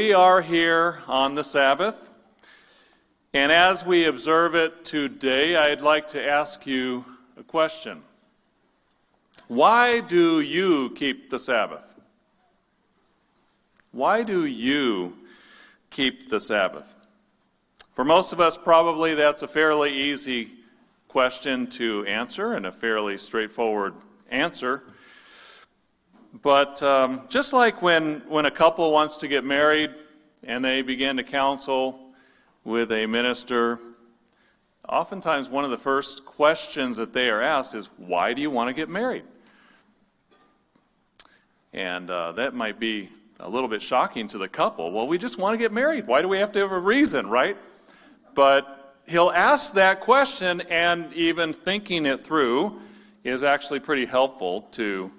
we are here on the Sabbath, and as we observe it today, I'd like to ask you a question. Why do you keep the Sabbath? Why do you keep the Sabbath? For most of us, probably that's a fairly easy question to answer and a fairly straightforward answer. But just like when a couple wants to get married and they begin to counsel with a minister, oftentimes one of the first questions that they are asked is, why do you want to get married? And that might be a little bit shocking to the couple. Well, we just want to get married. Why do we have to have a reason, right? But he'll ask that question, and even thinking it through is actually pretty helpful to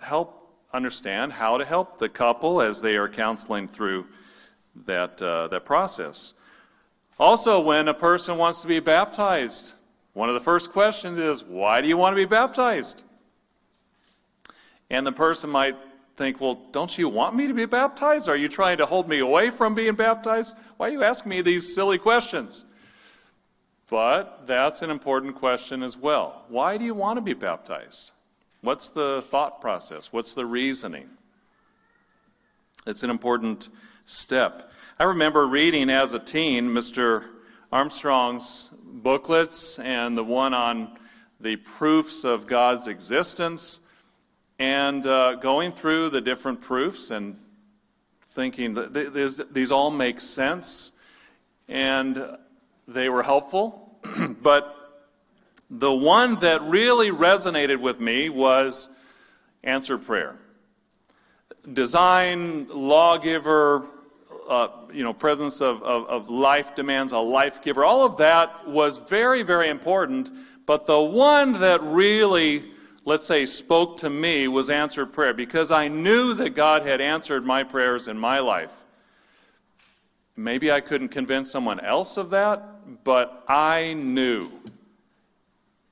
help understand how to help the couple as they are counseling through that process. Also, when a person wants to be baptized, one of the first questions is, why do you want to be baptized? And the person might think, well, don't you want me to be baptized? Are you trying to hold me away from being baptized? Why are you asking me these silly questions? But that's an important question as well. Why do you want to be baptized? What's the thought process? What's the reasoning? It's an important step. I remember reading as a teen Mr. Armstrong's booklets and the one on the proofs of God's existence, and going through the different proofs and thinking that these all make sense, and they were helpful. But the one that really resonated with me was answered prayer. Design, lawgiver, presence of life demands a life giver. All of that was very, very important, but the one that really, let's say, spoke to me was answered prayer, because I knew that God had answered my prayers in my life. Maybe I couldn't convince someone else of that, but I knew.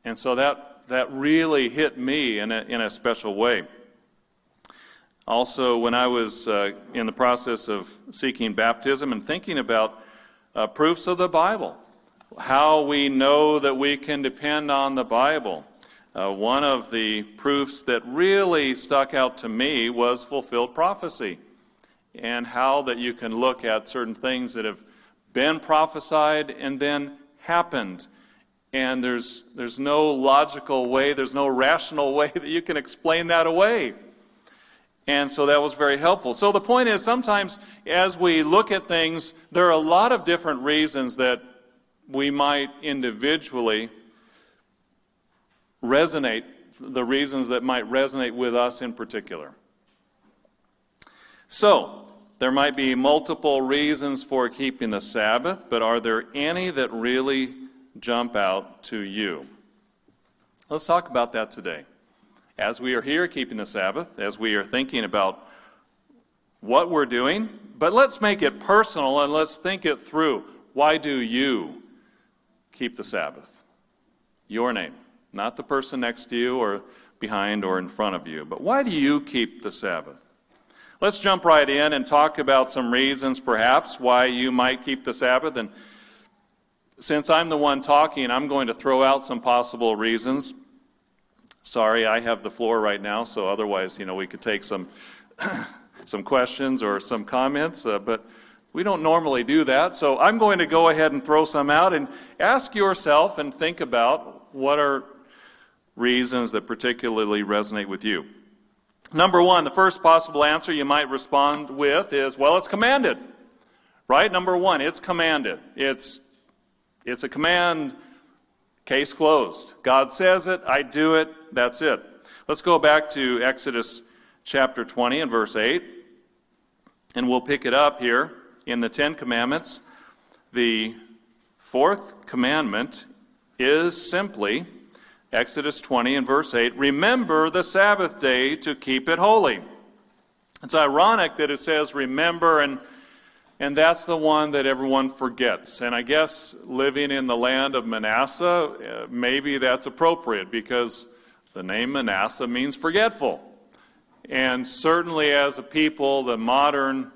And so that really hit me in a special way. Also, when I was in the process of seeking baptism and thinking about proofs of the Bible, how we know that we can depend on the Bible, one of the proofs that really stuck out to me was fulfilled prophecy, and how that you can look at certain things that have been prophesied and then happened. And there's no logical way, there's no rational way that you can explain that away. And so that was very helpful. So the point is, sometimes as we look at things, there are a lot of different reasons that we might individually resonate, the reasons that might resonate with us in particular. So, there might be multiple reasons for keeping the Sabbath, but are there any that really jump out to you? Let's talk about that today. As we are here keeping the Sabbath, as we are thinking about what we're doing, but let's make it personal and let's think it through. Why do you keep the Sabbath? Your name, not the person next to you or behind or in front of you, but why do you keep the Sabbath? Let's jump right in and talk about some reasons, perhaps, why you might keep the Sabbath. And since I'm the one talking, I'm going to throw out some possible reasons. Sorry, I have the floor right now, so otherwise, we could take some questions or some comments, but we don't normally do that. So I'm going to go ahead and throw some out and ask yourself and think about what are reasons that particularly resonate with you. Number one, the first possible answer you might respond with is, well, it's commanded. Right? Number one, it's commanded. It's a command, case closed. God says it, I do it, that's it. Let's go back to Exodus chapter 20 and verse 8, and we'll pick it up here in the Ten Commandments. The fourth commandment is simply Exodus 20 and verse 8, remember the Sabbath day to keep it holy. It's ironic that it says remember, and that's the one that everyone forgets. And I guess living in the land of Manasseh, maybe that's appropriate, because the name Manasseh means forgetful. And certainly as a people, the modern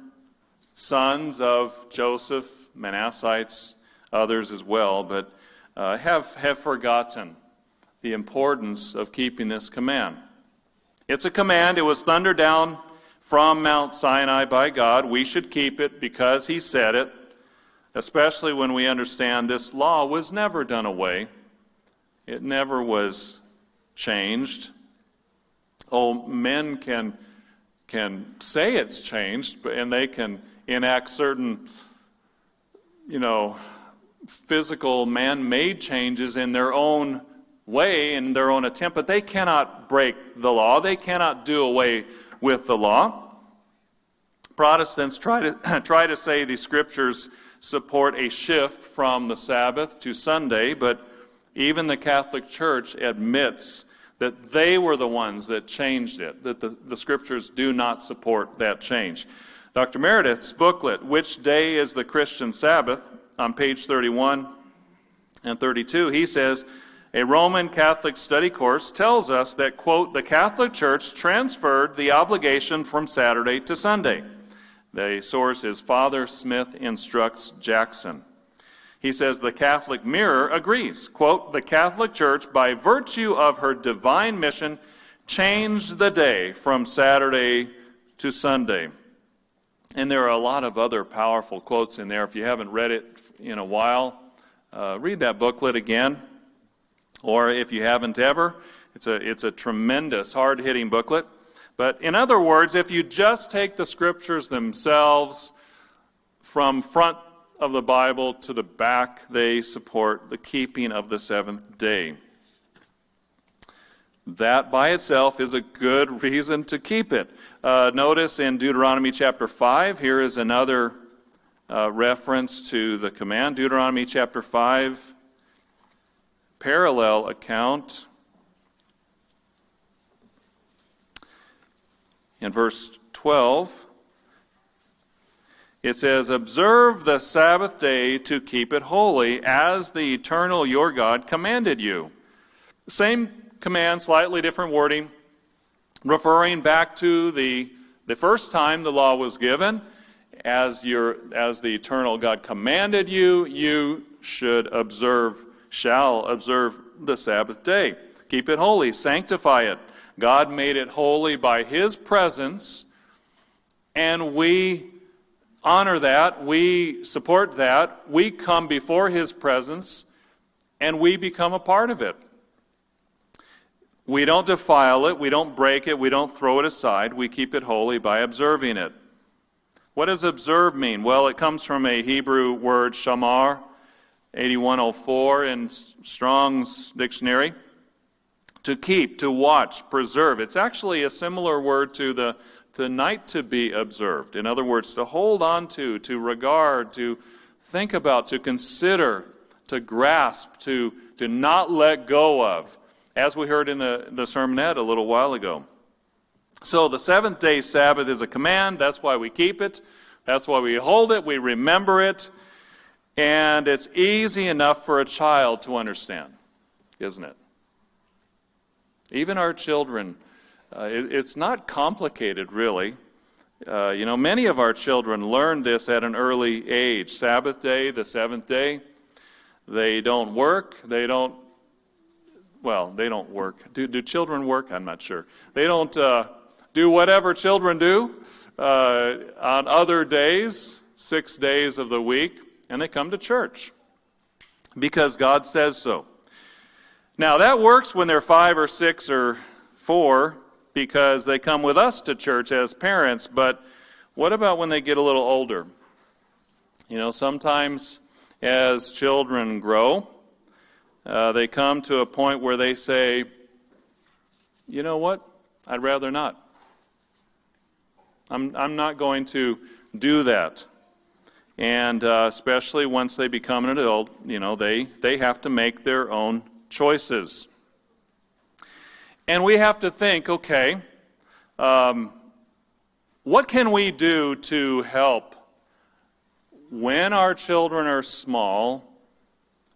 sons of Joseph, Manassites, others as well, but have forgotten the importance of keeping this command. It's a command. It was thundered down from Mount Sinai by God. We should keep it because He said it, especially when we understand this law was never done away. It never was changed. Oh, men can say it's changed, and they can enact certain, physical man-made changes in their own way, in their own attempt, but they cannot break the law. They cannot do away with the law. Protestants try to say the Scriptures support a shift from the Sabbath to Sunday, but even the Catholic Church admits that they were the ones that changed it, that the Scriptures do not support that change. Dr. Meredith's booklet, Which Day is the Christian Sabbath, on page 31 and 32, he says, a Roman Catholic study course tells us that, quote, the Catholic Church transferred the obligation from Saturday to Sunday. The source is Father Smith Instructs Jackson. He says the Catholic Mirror agrees, quote, the Catholic Church, by virtue of her divine mission, changed the day from Saturday to Sunday. And there are a lot of other powerful quotes in there. If you haven't read it in a while, read that booklet again. Or if you haven't ever, it's a tremendous, hard-hitting booklet. But in other words, if you just take the Scriptures themselves from front of the Bible to the back, they support the keeping of the seventh day. That by itself is a good reason to keep it. Notice in Deuteronomy chapter 5, here is another reference to the command. Deuteronomy chapter 5, parallel account. In verse 12, it says, observe the Sabbath day to keep it holy, as the eternal your God commanded you. Same command, slightly different wording, referring back to the first time the law was given. As the eternal God commanded you, you shall observe the Sabbath day. Keep it holy, sanctify it. God made it holy by His presence, and we honor that, we support that, we come before His presence, and we become a part of it. We don't defile it, we don't break it, we don't throw it aside, we keep it holy by observing it. What does observe mean? Well, it comes from a Hebrew word, shamar, 8104 in Strong's dictionary. To keep, to watch, preserve. It's actually a similar word to the night to be observed. In other words, to hold on to regard, to think about, to consider, to grasp, to not let go of, as we heard in the sermonette a little while ago. So the seventh day Sabbath is a command. That's why we keep it. That's why we hold it. We remember it. And it's easy enough for a child to understand, isn't it? Even our children, it's not complicated, really. Many of our children learned this at an early age. Sabbath day, the seventh day, they don't work. They don't work. Do children work? I'm not sure. They don't do whatever children do on other days, 6 days of the week, and they come to church because God says so. Now, that works when they're 5 or 6 or 4 because they come with us to church as parents, but what about when they get a little older? Sometimes as children grow, they come to a point where they say, you know what, I'd rather not. I'm not going to do that. And especially once they become an adult, they have to make their own choices. And we have to think, okay, what can we do to help when our children are small?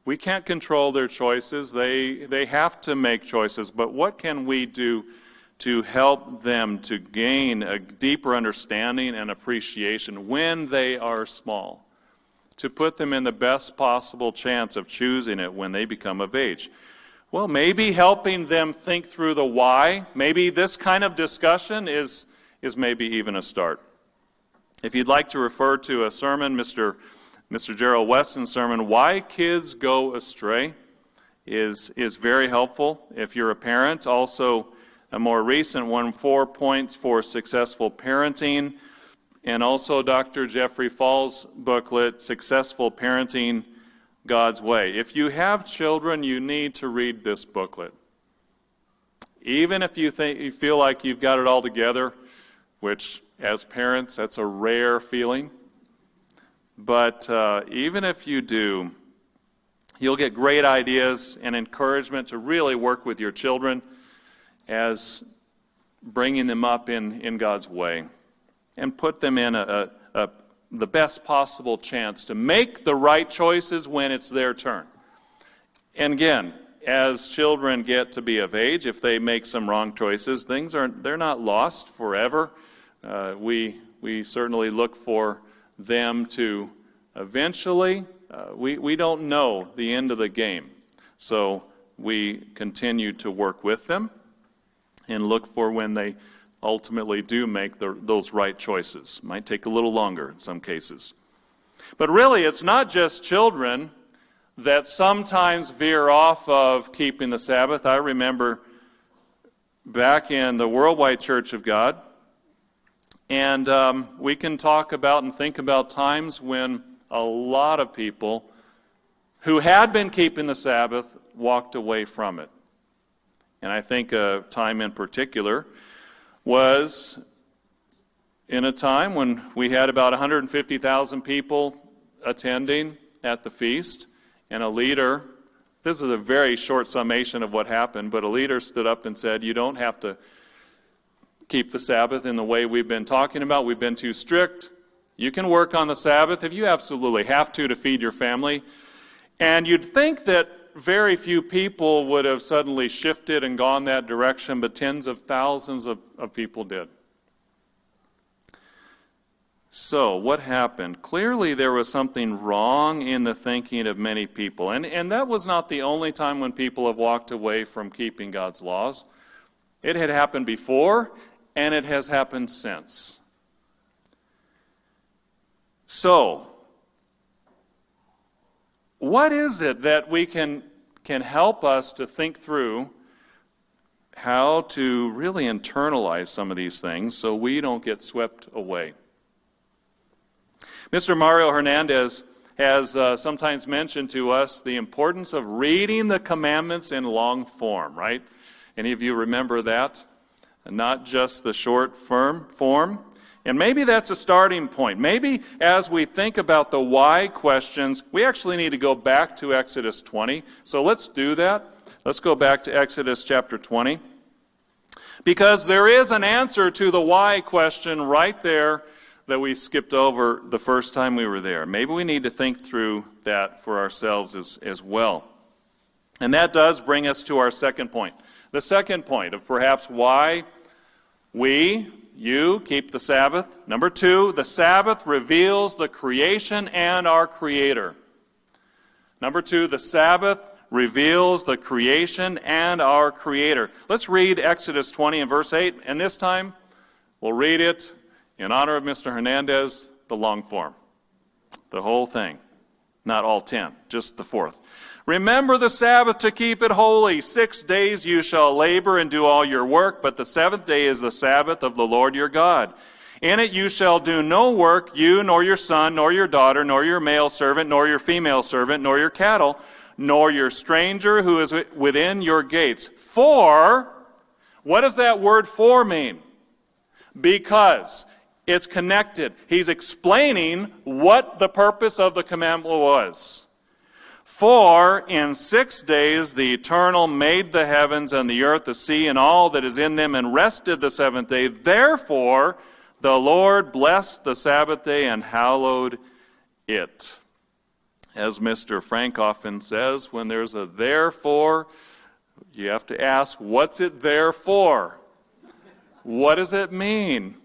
We can't control their choices. They have to make choices. But what can we do to help them to gain a deeper understanding and appreciation when they are small, to put them in the best possible chance of choosing it when they become of age. Well, maybe helping them think through the why, maybe this kind of discussion is maybe even a start. If you'd like to refer to a sermon, Mr. Gerald Weston's sermon, Why Kids Go Astray, is very helpful if you're a parent. Also, a more recent one, 4 Points for Successful Parenting, and also Dr. Jeffrey Fall's booklet, Successful Parenting God's Way. If you have children, you need to read this booklet. Even if you feel like you've got it all together, which as parents, that's a rare feeling. But even if you do, you'll get great ideas and encouragement to really work with your children as bringing them up in God's way and put them in the best possible chance to make the right choices when it's their turn. And again, as children get to be of age, if they make some wrong choices, they're not lost forever. We certainly look for them to eventually, we don't know the end of the game. So we continue to work with them and look for when they ultimately do make those right choices. Might take a little longer in some cases. But really, it's not just children that sometimes veer off of keeping the Sabbath. I remember back in the Worldwide Church of God, and we can talk about and think about times when a lot of people who had been keeping the Sabbath walked away from it. And I think a time in particular was in a time when we had about 150,000 people attending at the feast, and a leader, this is a very short summation of what happened, but a leader stood up and said, you don't have to keep the Sabbath in the way we've been talking about. We've been too strict. You can work on the Sabbath if you absolutely have to feed your family. And you'd think that very few people would have suddenly shifted and gone that direction, but tens of thousands of people did. So, what happened? Clearly there was something wrong in the thinking of many people. And that was not the only time when people have walked away from keeping God's laws. It had happened before, and it has happened since. So, what is it that we can help us to think through how to really internalize some of these things so we don't get swept away? Mr. Mario Hernandez has sometimes mentioned to us the importance of reading the commandments in long form, right? Any of you remember that? And not just the short form. And maybe that's a starting point. Maybe as we think about the why questions, we actually need to go back to Exodus 20. So let's do that. Let's go back to Exodus chapter 20. Because there is an answer to the why question right there that we skipped over the first time we were there. Maybe we need to think through that for ourselves as well. And that does bring us to our second point. The second point of perhaps why you keep the Sabbath. Number 2, the Sabbath reveals the creation and our Creator. Number 2, the Sabbath reveals the creation and our Creator. Let's read Exodus 20 and verse 8, and this time we'll read it in honor of Mr. Hernandez, the long form. The whole thing. Not all 10, just the fourth. Remember the Sabbath to keep it holy. 6 days you shall labor and do all your work, but the seventh day is the Sabbath of the Lord your God. In it you shall do no work, you, nor your son, nor your daughter, nor your male servant, nor your female servant, nor your cattle, nor your stranger who is within your gates. For, what does that word for mean? Because. It's connected. He's explaining what the purpose of the commandment was. For in 6 days the Eternal made the heavens and the earth, the sea, and all that is in them, and rested the seventh day. Therefore the Lord blessed the Sabbath day and hallowed it. As Mr. Frank often says, when there's a therefore, you have to ask, what's it there for? What does it mean?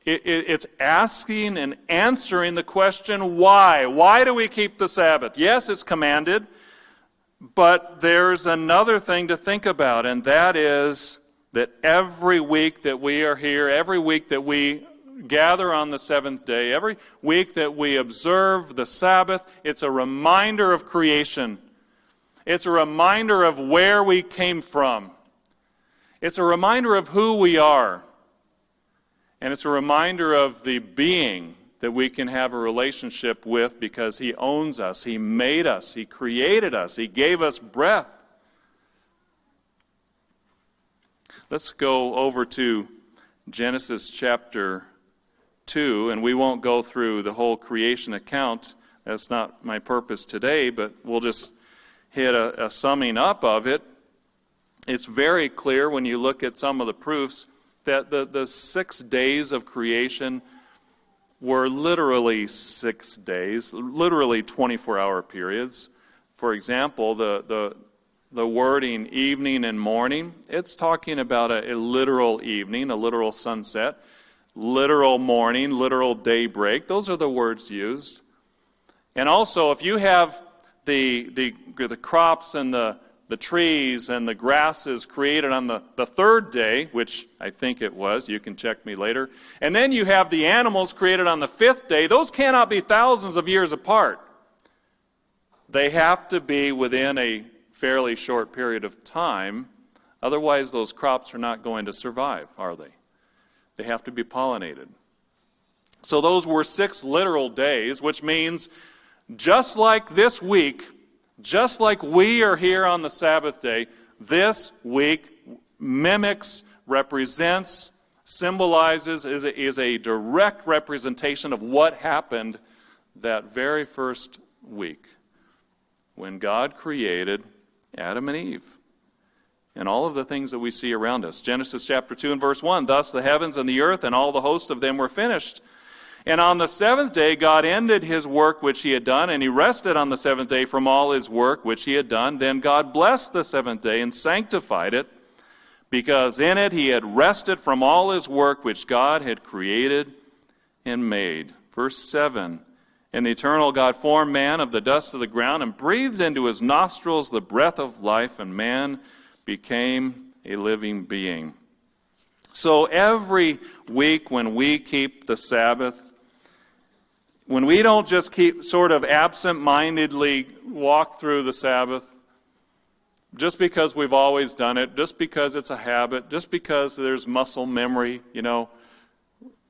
It's asking and answering the question, why? Why do we keep the Sabbath? Yes, it's commanded, but there's another thing to think about, and that is that every week that we are here, every week that we gather on the seventh day, every week that we observe the Sabbath, it's a reminder of creation. It's a reminder of where we came from. It's a reminder of who we are. And it's a reminder of the being that we can have a relationship with because He owns us, He made us, He created us, He gave us breath. Let's go over to Genesis chapter 2, and we won't go through the whole creation account. That's not my purpose today, but we'll just hit a summing up of it. It's very clear when you look at some of the proofs that the 6 days of creation were literally 6 days, literally 24-hour periods. For example, the wording evening and morning, it's talking about a literal evening, a literal sunset, literal morning, literal daybreak. Those are the words used. And also, if you have the crops and the trees and the grasses created on the third day, which I think it was, you can check me later, and then you have the animals created on the 5th day, those cannot be thousands of years apart. They have to be within a fairly short period of time, otherwise those crops are not going to survive, are they? They have to be pollinated. So those were 6 literal days, which means just like this week, just like we are here on the Sabbath day, this week mimics, represents, symbolizes, is a direct representation of what happened that very first week when God created Adam and Eve and all of the things that we see around us. Genesis chapter 2 and verse 1, "Thus the heavens and the earth and all the host of them were finished. And on the 7th day God ended His work which He had done, and He rested on the 7th day from all His work which He had done. Then God blessed the 7th day and sanctified it, because in it He had rested from all His work which God had created and made." Verse 7, "And the eternal God formed man of the dust of the ground and breathed into his nostrils the breath of life, and man became a living being." So every week when we keep the Sabbath, when we don't just keep sort of absent-mindedly walk through the Sabbath, just because we've always done it, just because it's a habit, just because there's muscle memory,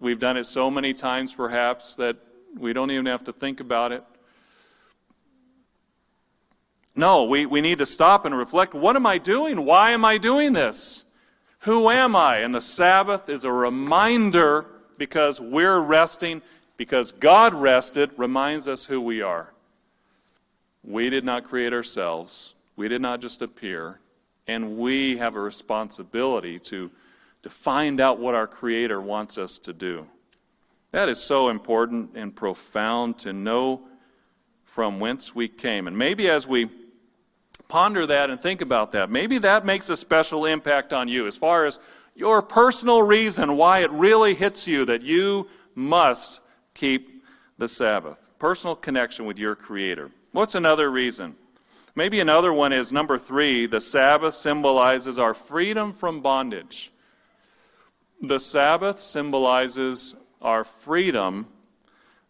we've done it so many times perhaps that we don't even have to think about it. No, we need to stop and reflect. What am I doing? Why am I doing this? Who am I? And the Sabbath is a reminder, because we're resting, because God rested, reminds us who we are. We did not create ourselves. We did not just appear. And we have a responsibility to find out what our Creator wants us to do. That is so important and profound, to know from whence we came. And maybe as we ponder that and think about that, maybe that makes a special impact on you as far as your personal reason why it really hits you that you must keep the Sabbath. Personal connection with your Creator. What's another reason? Maybe another one is number 3, the Sabbath symbolizes our freedom from bondage. The Sabbath symbolizes our freedom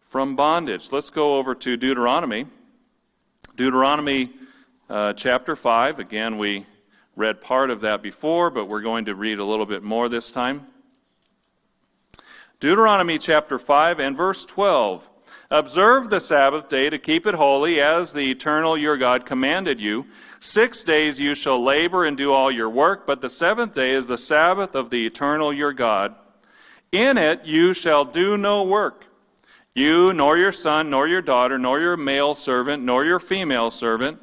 from bondage. Let's go over to Deuteronomy. Deuteronomy chapter 5. Again, we read part of that before, but we're going to read a little bit more this time. Deuteronomy chapter 5 and verse 12. "Observe the Sabbath day to keep it holy, as the Eternal your God commanded you. 6 days you shall labor and do all your work, but the 7th day is the Sabbath of the Eternal your God. In it you shall do no work, you, nor your son, nor your daughter, nor your male servant, nor your female servant,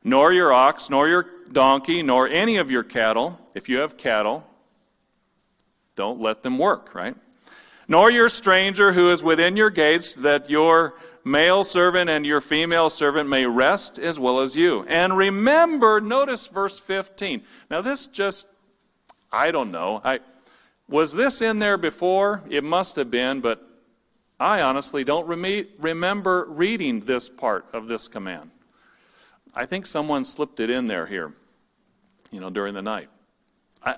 nor your ox, nor your donkey, nor any of your cattle." If you have cattle, don't let them work, right? "Nor your stranger who is within your gates, that your male servant and your female servant may rest as well as you. And remember," notice verse 15. Now this just, I don't know. Was this in there before? It must have been, but I honestly don't remember reading this part of this command. I think someone slipped it in there here, during the night.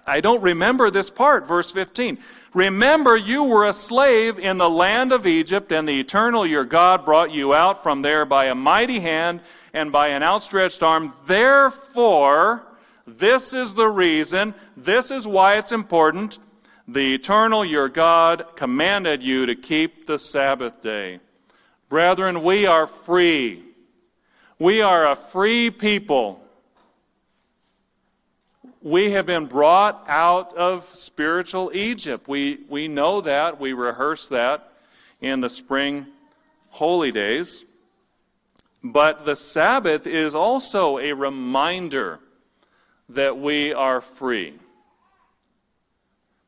I don't remember this part, verse 15. Remember, you were a slave in the land of Egypt, and the Eternal your God brought you out from there by a mighty hand and by an outstretched arm. Therefore, this is the reason, this is why it's important. The Eternal your God commanded you to keep the Sabbath day. Brethren, we are free. We are a free people. We have been brought out of spiritual Egypt. We know that. We rehearse that in the spring holy days. But the Sabbath is also a reminder that we are free.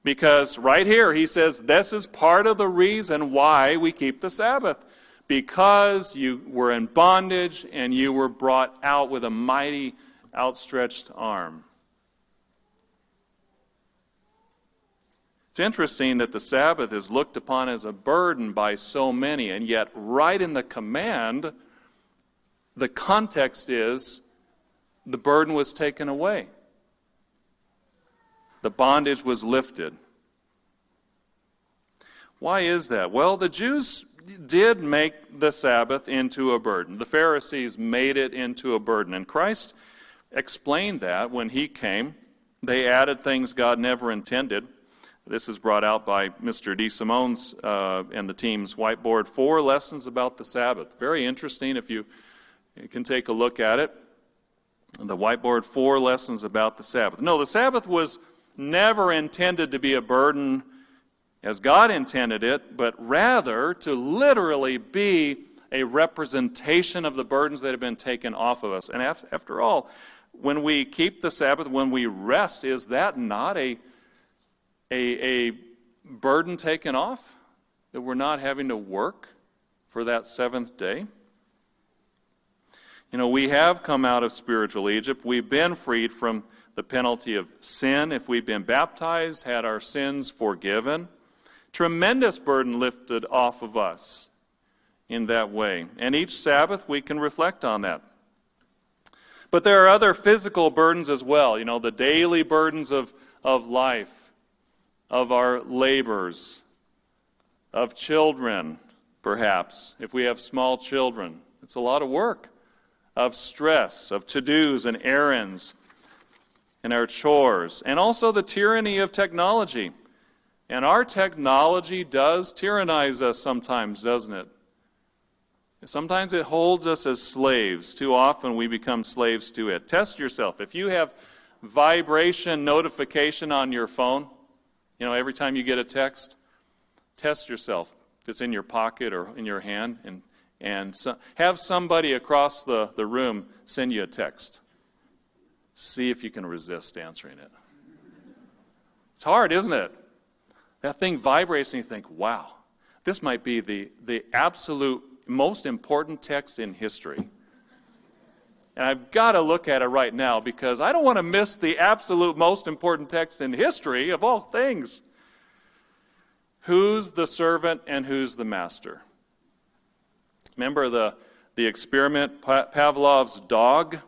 Because right here he says this is part of the reason why we keep the Sabbath. Because you were in bondage and you were brought out with a mighty outstretched arm. It's interesting that the Sabbath is looked upon as a burden by so many, and yet right in the command, the context is the burden was taken away. The bondage was lifted. Why is that? Well, the Jews did make the Sabbath into a burden. The Pharisees made it into a burden, and Christ explained that when he came. They added things God never intended. This is brought out by Mr. D. Simone's and the team's whiteboard. 4 lessons about the Sabbath. Very interesting if you can take a look at it. The whiteboard, 4 lessons about the Sabbath. No, the Sabbath was never intended to be a burden as God intended it, but rather to literally be a representation of the burdens that have been taken off of us. And after all, when we keep the Sabbath, when we rest, is that not a burden taken off? That we're not having to work for that 7th day? We have come out of spiritual Egypt. We've been freed from the penalty of sin. If we've been baptized, had our sins forgiven. Tremendous burden lifted off of us in that way. And each Sabbath we can reflect on that. But there are other physical burdens as well. The daily burdens of life, of our labors, of children, perhaps, if we have small children. It's a lot of work. Of stress, of to-dos and errands, and our chores, and also the tyranny of technology. And our technology does tyrannize us sometimes, doesn't it? Sometimes it holds us as slaves. Too often we become slaves to it. Test yourself. If you have vibration notification on your phone, every time you get a text, test yourself. If it's in your pocket or in your hand, and have somebody across the room send you a text. See if you can resist answering it. It's hard, isn't it? That thing vibrates and you think, wow, this might be the absolute most important text in history. And I've got to look at it right now because I don't want to miss the absolute most important text in history of all things. Who's the servant and who's the master? Remember the experiment, Pavlov's dog,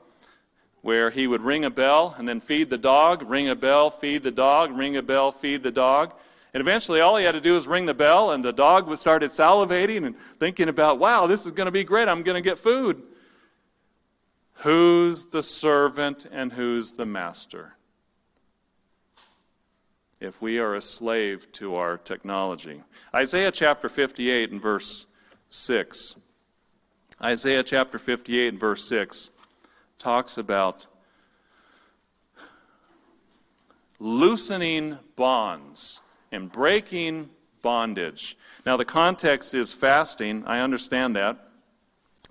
where he would ring a bell and then feed the dog, ring a bell, feed the dog, ring a bell, feed the dog. And eventually all he had to do was ring the bell, and the dog started salivating and thinking about, wow, this is going to be great, I'm going to get food. Who's the servant and who's the master? If we are a slave to our technology. Isaiah chapter 58 and verse 6. Isaiah chapter 58 and verse 6 talks about loosening bonds and breaking bondage. Now the context is fasting, I understand that,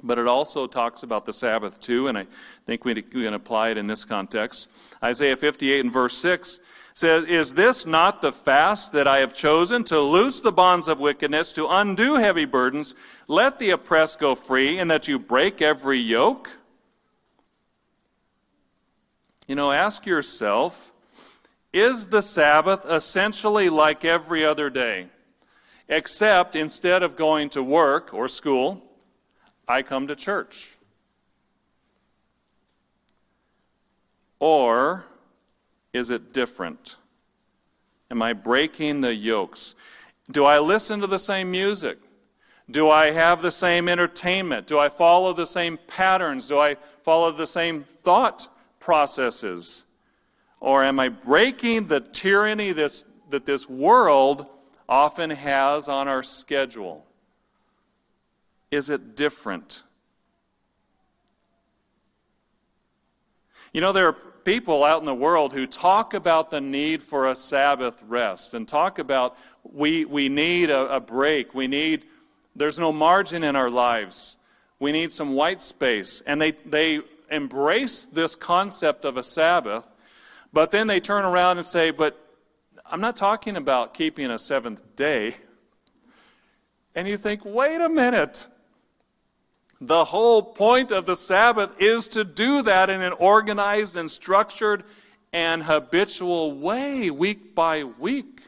but it also talks about the Sabbath too, and I think we can apply it in this context. Isaiah 58 and verse 6 says, "Is this not the fast that I have chosen, to loose the bonds of wickedness, to undo heavy burdens, let the oppressed go free, and that you break every yoke?" Ask yourself, Is the Sabbath essentially like every other day, except instead of going to work or school, I come to church? Or is it different? Am I breaking the yokes? Do I listen to the same music? Do I have the same entertainment? Do I follow the same patterns? Do I follow the same thought processes? Or am I breaking the tyranny that this world often has on our schedule? Is it different? You know, there are people out in the world who talk about the need for a Sabbath rest and talk about we need a break. There's no margin in our lives. We need some white space. And they embrace this concept of a Sabbath, but then they turn around and say, but I'm not talking about keeping a seventh day. And you think, wait a minute. The whole point of the Sabbath is to do that in an organized and structured and habitual way, week by week.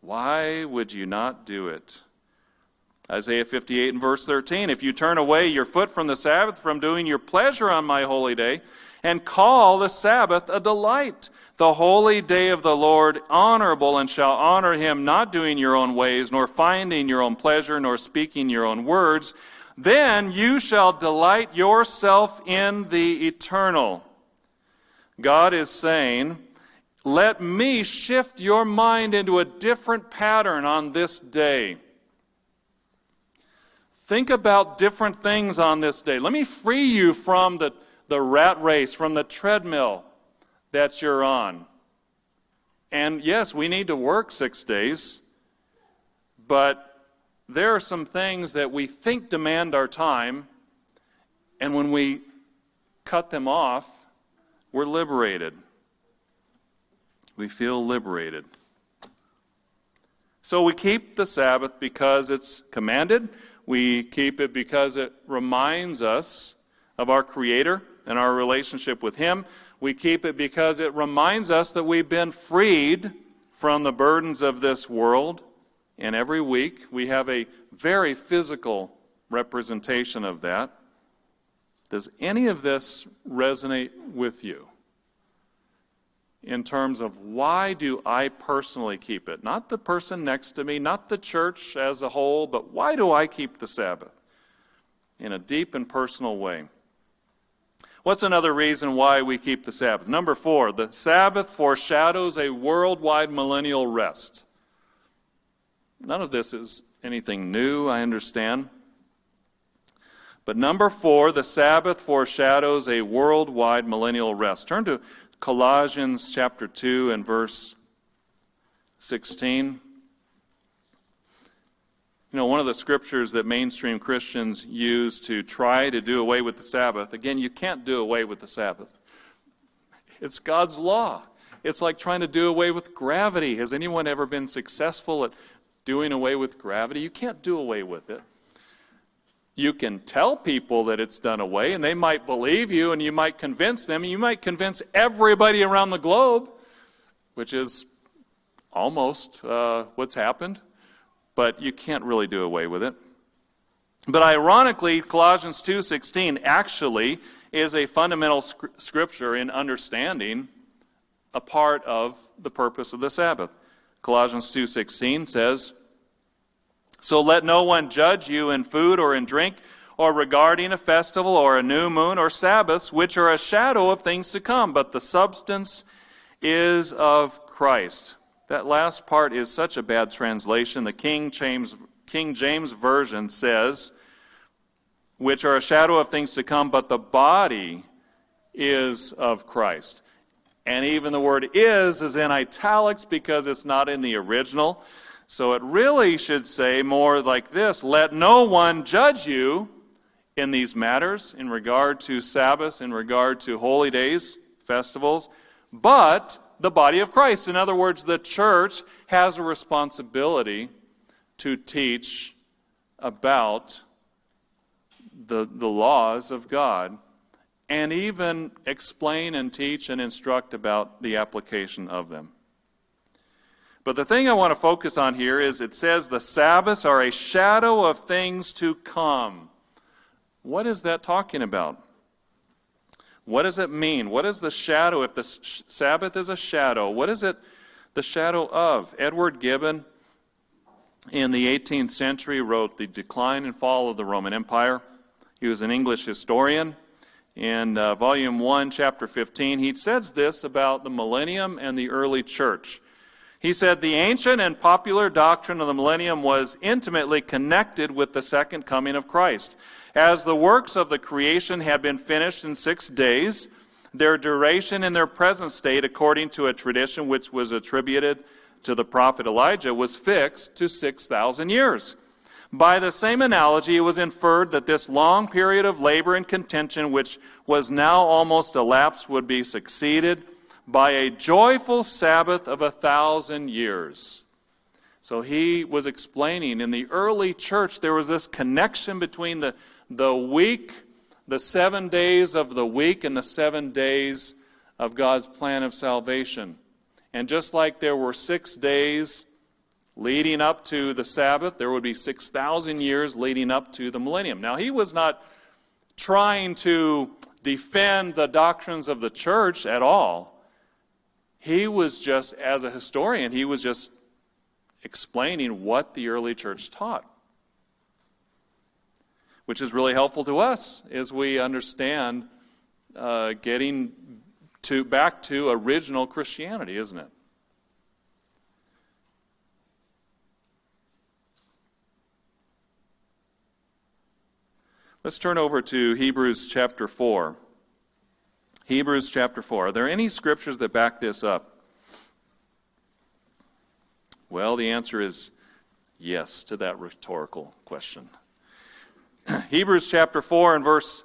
Why would you not do it? Isaiah 58 and verse 13, if you turn away your foot from the Sabbath, from doing your pleasure on my holy day, and call the Sabbath a delight, the holy day of the Lord honorable, and shall honor him, not doing your own ways, nor finding your own pleasure, nor speaking your own words, then you shall delight yourself in the eternal. God is saying, let me shift your mind into a different pattern on this day. Think about different things on this day. Let me free you from the rat race, from the treadmill that you're on. And yes, we need to work 6 days, but there are some things that we think demand our time, and when we cut them off, we're liberated. We feel liberated. So we keep the Sabbath because it's commanded. We keep it because it reminds us of our Creator and our relationship with Him. We keep it because it reminds us that we've been freed from the burdens of this world. And every week we have a very physical representation of that. Does any of this resonate with you? In terms of why do I personally keep it? Not the person next to me, not the church as a whole, but why do I keep the Sabbath? In a deep and personal way. What's another reason why we keep the Sabbath? Number 4, the Sabbath foreshadows a worldwide millennial rest. None of this is anything new, I understand. But number 4, the Sabbath foreshadows a worldwide millennial rest. Turn to Colossians chapter 2 and verse 16. You know, one of the scriptures that mainstream Christians use to try to do away with the Sabbath, again, you can't do away with the Sabbath. It's God's law. It's like trying to do away with gravity. Has anyone ever been successful at doing away with gravity? You can't do away with it. You can tell people that it's done away, and they might believe you, and you might convince them, and you might convince everybody around the globe, which is almost what's happened, but you can't really do away with it. But ironically, Colossians 2:16 actually is a fundamental scripture in understanding a part of the purpose of the Sabbath. Colossians 2:16 says, so let no one judge you in food or in drink, or regarding a festival or a new moon or Sabbaths, which are a shadow of things to come, but the substance is of Christ. That last part is such a bad translation. The King James Version says, which are a shadow of things to come, but the body is of Christ. And even the word is in italics because it's not in the original. So it really should say more like this, let no one judge you in these matters, in regard to Sabbaths, in regard to holy days, festivals, but the body of Christ. In other words, the church has a responsibility to teach about the laws of God and even explain and teach and instruct about the application of them. But the thing I want to focus on here is it says the Sabbaths are a shadow of things to come. What is that talking about? What does it mean? What is the shadow? If the Sabbath is a shadow, what is it the shadow of? Edward Gibbon in the 18th century wrote The Decline and Fall of the Roman Empire. He was an English historian. In Volume 1, Chapter 15, he says this about the millennium and the early church. He said, the ancient and popular doctrine of the millennium was intimately connected with the second coming of Christ. As the works of the creation had been finished in 6 days, their duration in their present state, according to a tradition which was attributed to the prophet Elijah, was fixed to 6,000 years. By the same analogy, it was inferred that this long period of labor and contention, which was now almost elapsed, would be succeeded by a joyful Sabbath of 1,000 years. So he was explaining in the early church there was this connection between the week, the 7 days of the week, and the 7 days of God's plan of salvation. And just like there were 6 days leading up to the Sabbath, there would be 6,000 years leading up to the millennium. Now, he was not trying to defend the doctrines of the church at all. He was just, as a historian, he was just explaining what the early church taught, which is really helpful to us as we understand getting back to original Christianity, isn't it? Let's turn over to Hebrews chapter 4. Hebrews chapter 4. Are there any scriptures that back this up? Well, the answer is yes to that rhetorical question. Hebrews chapter 4 and verse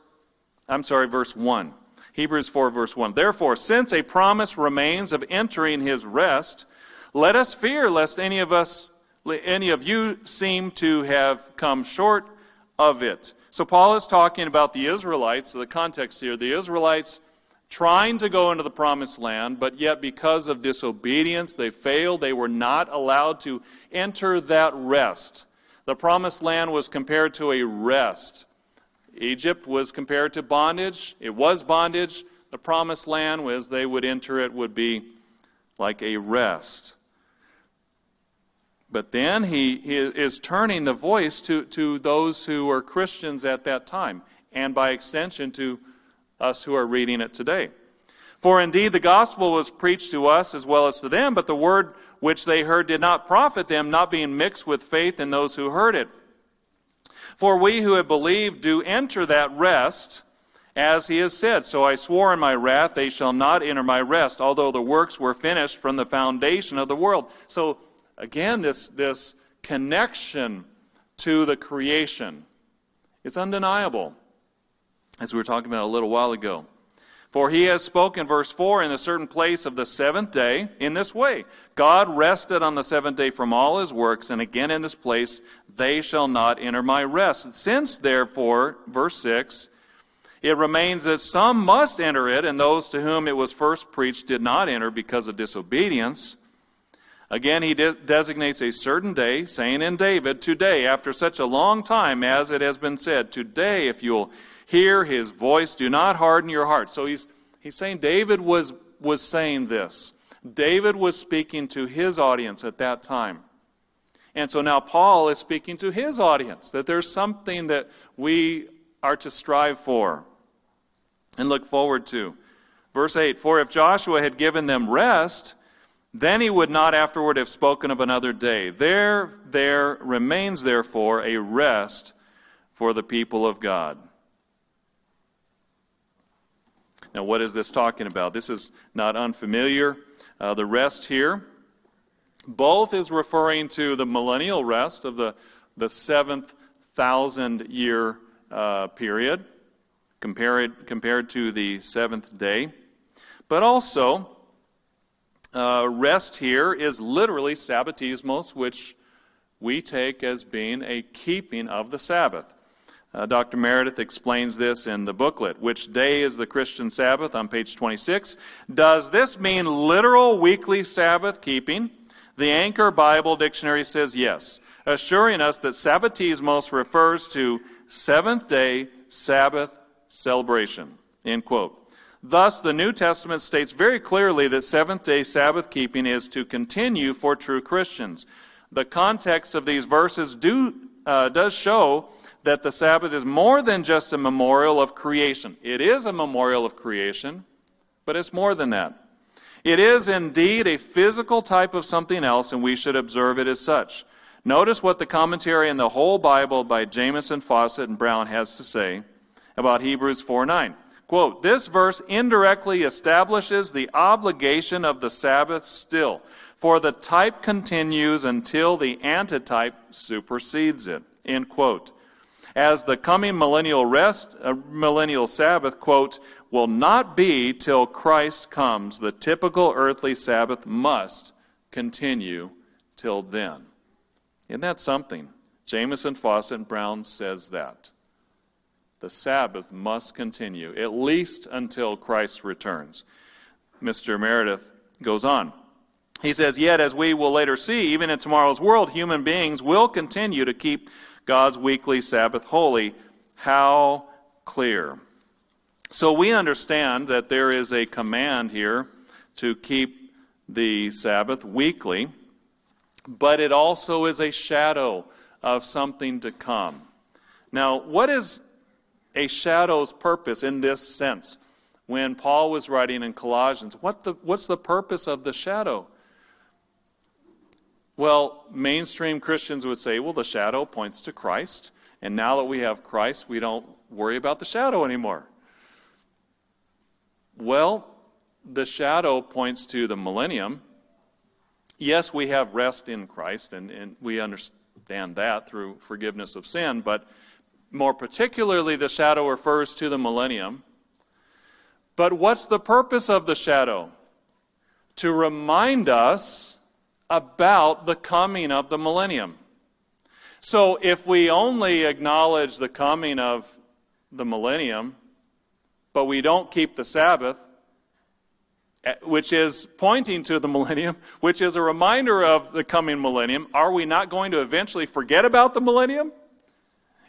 1. Hebrews 4 verse 1. Therefore, since a promise remains of entering his rest, let us fear lest any of you seem to have come short of it. So Paul is talking about the Israelites, so the context here, the Israelites trying to go into the promised land, but yet because of disobedience, they failed. They were not allowed to enter that rest. The promised land was compared to a rest. Egypt was compared to bondage. It was bondage. The promised land, as they would enter it, would be like a rest. But then he is turning the voice to those who were Christians at that time, and by extension to us who are reading it today. For indeed the gospel was preached to us as well as to them, but the word which they heard did not profit them, not being mixed with faith in those who heard it. For we who have believed do enter that rest, as he has said, so I swore in my wrath, they shall not enter my rest, although the works were finished from the foundation of the world. So again, this connection to the creation, it's undeniable, as we were talking about a little while ago. For he has spoken, verse 4, in a certain place of the seventh day, in this way. God rested on the seventh day from all his works, and again in this place, they shall not enter my rest. Since, therefore, verse 6, it remains that some must enter it, and those to whom it was first preached did not enter because of disobedience. Again, he designates a certain day, saying in David, today, after such a long time as it has been said, today, if you'll hear his voice, do not harden your heart. So he's saying David was saying this. David was speaking to his audience at that time. And so now Paul is speaking to his audience, that there's something that we are to strive for and look forward to. Verse 8, for if Joshua had given them rest, then he would not afterward have spoken of another day. There remains therefore a rest for the people of God. Now, what is this talking about? This is not unfamiliar. The rest here, both is referring to the millennial rest of the 7,000 year period compared to the seventh day. But also, rest here is literally sabbatismos, which we take as being a keeping of the Sabbath. Dr. Meredith explains this in the booklet, Which Day is the Christian Sabbath, on page 26. Does this mean literal weekly Sabbath keeping? The Anchor Bible Dictionary says yes, assuring us that Sabbatismos refers to seventh-day Sabbath celebration, end quote. Thus, the New Testament states very clearly that seventh-day Sabbath keeping is to continue for true Christians. The context of these verses does show that the Sabbath is more than just a memorial of creation. It is a memorial of creation, but it's more than that. It is indeed a physical type of something else, and we should observe it as such. Notice what the commentary in the whole Bible by Jamieson, Fawcett, and Brown has to say about Hebrews 4:9. Quote, this verse indirectly establishes the obligation of the Sabbath still, for the type continues until the antitype supersedes it, end quote. As the coming millennial Sabbath, quote, will not be till Christ comes. The typical earthly Sabbath must continue till then. Isn't that something? Jamieson, Fawcett, and Brown says that. The Sabbath must continue, at least until Christ returns. Mr. Meredith goes on. He says, yet as we will later see, even in tomorrow's world, human beings will continue to keep God's weekly Sabbath holy. How clear. So we understand that there is a command here to keep the Sabbath weekly, but it also is a shadow of something to come. Now, what is a shadow's purpose in this sense? When Paul was writing in Colossians, what's the purpose of the shadow? Well, mainstream Christians would say, well, the shadow points to Christ, and now that we have Christ, we don't worry about the shadow anymore. Well, the shadow points to the millennium. Yes, we have rest in Christ, and we understand that through forgiveness of sin, but more particularly, the shadow refers to the millennium. But what's the purpose of the shadow? To remind us about the coming of the millennium. So if we only acknowledge the coming of the millennium, but we don't keep the Sabbath, which is pointing to the millennium, which is a reminder of the coming millennium, are we not going to eventually forget about the millennium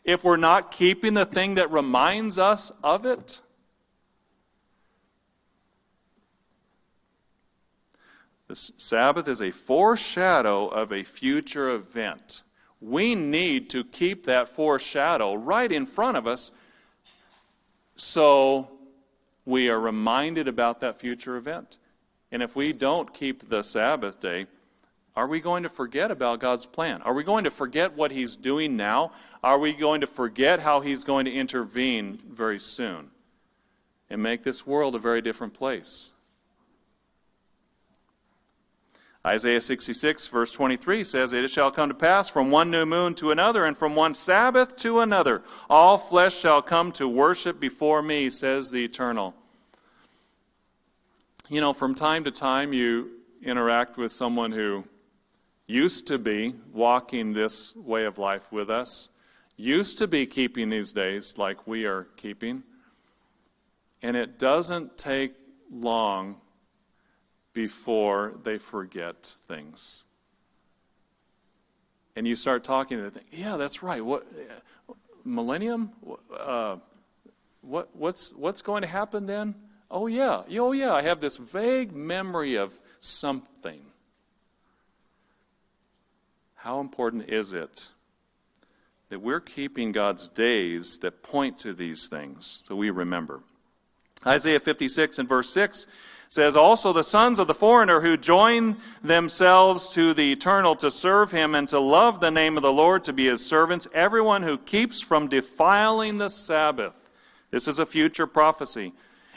if we're not keeping the thing that reminds us of it? The Sabbath is a foreshadow of a future event. We need to keep that foreshadow right in front of us so we are reminded about that future event. And if we don't keep the Sabbath day, are we going to forget about God's plan? Are we going to forget what He's doing now? Are we going to forget how He's going to intervene very soon and make this world a very different place? Isaiah 66, verse 23 says, it shall come to pass from one new moon to another, and from one Sabbath to another. All flesh shall come to worship before me, says the Eternal. You know, from time to time you interact with someone who used to be walking this way of life with us, used to be keeping these days like we are keeping, and it doesn't take long before they forget things. And you start talking to them, yeah, that's right. What millennium? What's going to happen then? Oh yeah, I have this vague memory of something. How important is it that we're keeping God's days that point to these things so we remember? Isaiah 56 and verse 6 says, also the sons of the foreigner who join themselves to the Eternal to serve Him and to love the name of the Lord, to be His servants, everyone who keeps from defiling the Sabbath. This is a future prophecy.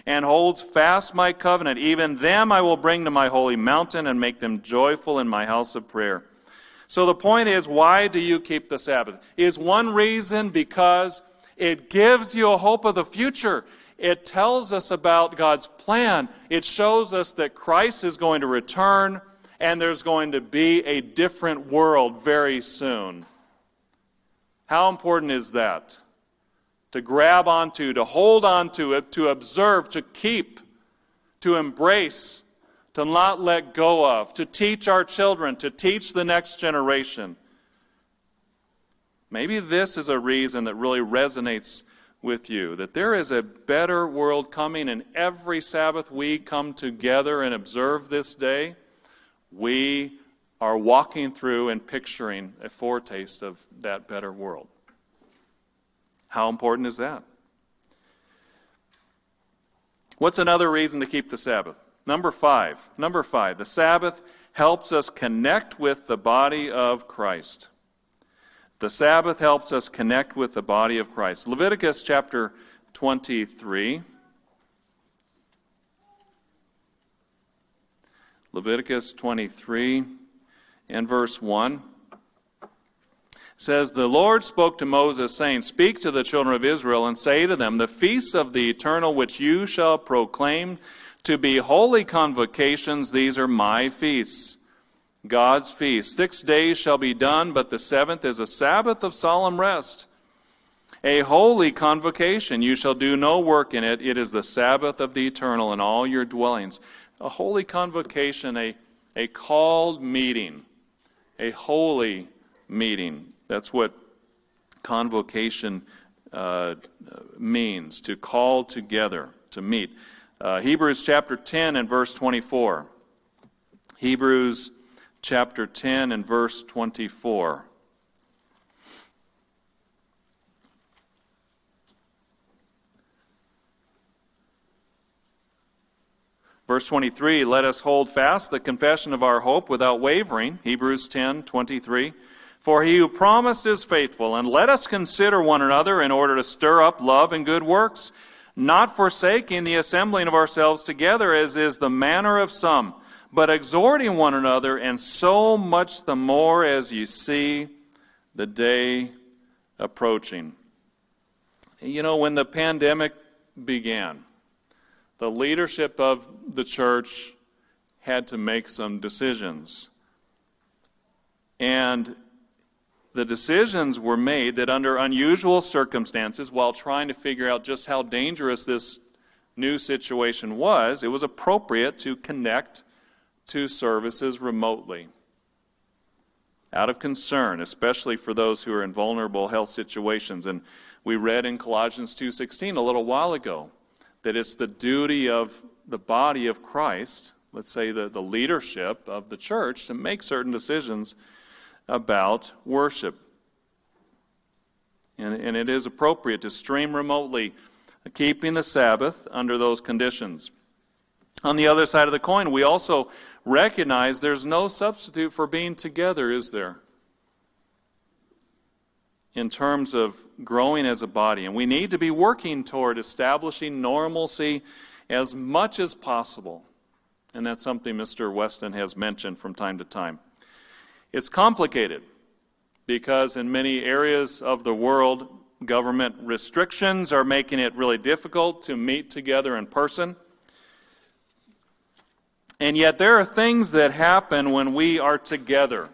And holds fast my covenant. Even them I will bring to my holy mountain and make them joyful in my house of prayer. So the point is, why do you keep the Sabbath? Is one reason because it gives you a hope of the future. It tells us about God's plan. It shows us that Christ is going to return and there's going to be a different world very soon. How important is that? to grab onto, to hold onto, to observe, to keep, to embrace, to not let go of, to teach our children, to teach the next generation. Maybe this is a reason that really resonates with you, that there is a better world coming, and every Sabbath we come together and observe this day, we are walking through and picturing a foretaste of that better world. How important is that? What's another reason to keep the Sabbath? Number five, the Sabbath helps us connect with the body of Christ. The Sabbath helps us connect with the body of Christ. Leviticus chapter 23. Leviticus 23 and verse 1 says, "The Lord spoke to Moses, saying, Speak to the children of Israel, and say to them, The feasts of the eternal which you shall proclaim to be holy convocations, these are my feasts, God's feast. 6 days shall be done, but the seventh is a Sabbath of solemn rest. A holy convocation, you shall do no work in it. It is the Sabbath of the eternal in all your dwellings." A holy convocation, a called meeting, a holy meeting. That's what convocation means, to call together, to meet. Hebrews chapter 10 and verse 24. Hebrews chapter 10 and verse 24. Verse 23, "Let us hold fast the confession of our hope without wavering." Hebrews 10:23. "For he who promised is faithful, and let us consider one another in order to stir up love and good works, not forsaking the assembling of ourselves together, as is the manner of some, but exhorting one another, and so much the more as you see the day approaching." You know, when the pandemic began, the leadership of the church had to make some decisions. And the decisions were made that under unusual circumstances, while trying to figure out just how dangerous this new situation was, it was appropriate to connect to services remotely, out of concern, especially for those who are in vulnerable health situations. And we read in Colossians 2:16 a little while ago that it's the duty of the body of Christ, let's say the leadership of the church, to make certain decisions about worship. And it is appropriate to stream remotely, keeping the Sabbath under those conditions. On the other side of the coin, we also recognize there's no substitute for being together, is there? In terms of growing as a body. And we need to be working toward establishing normalcy as much as possible. And that's something Mr. Weston has mentioned from time to time. It's complicated because in many areas of the world, government restrictions are making it really difficult to meet together in person. And yet there are things that happen when we are together.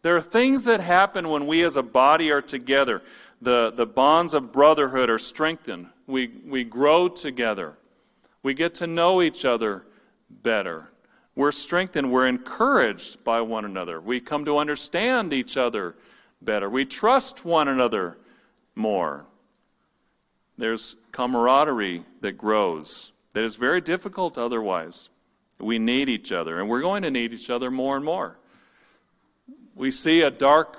There are things that happen when we as a body are together. The bonds of brotherhood are strengthened. We grow together. We get to know each other better. We're strengthened. We're encouraged by one another. We come to understand each other better. We trust one another more. There's camaraderie that grows that is very difficult otherwise. We need each other, and we're going to need each other more and more. We see a dark